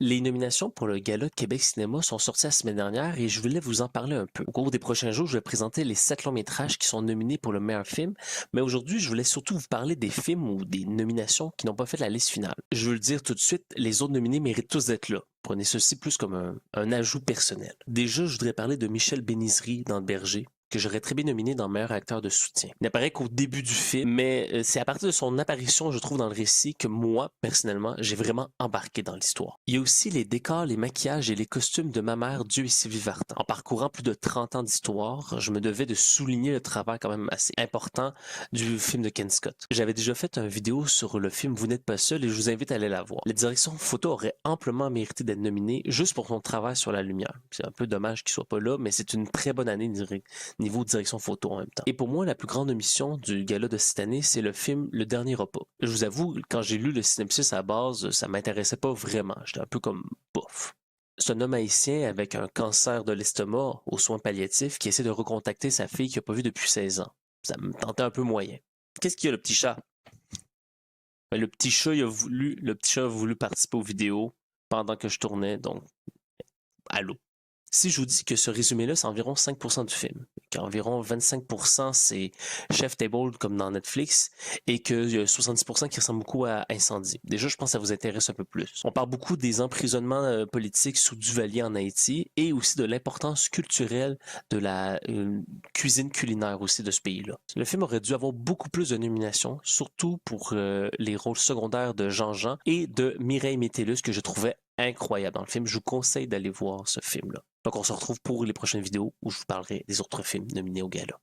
Les nominations pour le Gala de Québec Cinéma sont sorties la semaine dernière et je voulais vous en parler un peu. Au cours des prochains jours, je vais présenter les 7 longs-métrages qui sont nominés pour le meilleur film, mais aujourd'hui, je voulais surtout vous parler des films ou des nominations qui n'ont pas fait la liste finale. Je veux le dire tout de suite, les autres nominés méritent tous d'être là. Prenez ceci plus comme un ajout personnel. Déjà, je voudrais parler de Michel Bénizerie dans Le Berger, que j'aurais très bien nominé dans meilleur acteur de soutien. Il n'apparaît qu'au début du film, mais c'est à partir de son apparition, je trouve, dans le récit que moi, personnellement, j'ai vraiment embarqué dans l'histoire. Il y a aussi les décors, les maquillages et les costumes de ma mère, Dieu et Sylvie Vartan. En parcourant plus de 30 ans d'histoire, je me devais de souligner le travail quand même assez important du film de Ken Scott. J'avais déjà fait une vidéo sur le film Vous n'êtes pas seul et je vous invite à aller la voir. La direction photo aurait amplement mérité d'être nominée juste pour son travail sur la lumière. C'est un peu dommage qu'il soit pas là, mais c'est une très bonne année niveau direction photo en même temps. Et pour moi, la plus grande omission du gala de cette année, c'est le film Le Dernier Repas. Je vous avoue, quand j'ai lu le synopsis à la base, ça m'intéressait pas vraiment. J'étais un peu comme bof. C'est un homme haïtien avec un cancer de l'estomac aux soins palliatifs qui essaie de recontacter sa fille qu'il n'a pas vue depuis 16 ans. Ça me tentait un peu moyen. Qu'est-ce qu'il y a, le petit chat? Le petit chat, le petit chat a voulu participer aux vidéos pendant que je tournais, donc allô. Si je vous dis que ce résumé-là, c'est environ 5% du film, qu'environ 25% c'est Chef Table comme dans Netflix, et qu'il y a 70% qui ressemble beaucoup à Incendie. Déjà, je pense que ça vous intéresse un peu plus. On parle beaucoup des emprisonnements politiques sous Duvalier en Haïti, et aussi de l'importance culturelle de la cuisine culinaire aussi de ce pays-là. Le film aurait dû avoir beaucoup plus de nominations, surtout pour les rôles secondaires de Jean-Jean et de Mireille Métellus, que je trouvais incroyable dans le film. Je vous conseille d'aller voir ce film-là. Donc, on se retrouve pour les prochaines vidéos où je vous parlerai des autres films nominés au gala.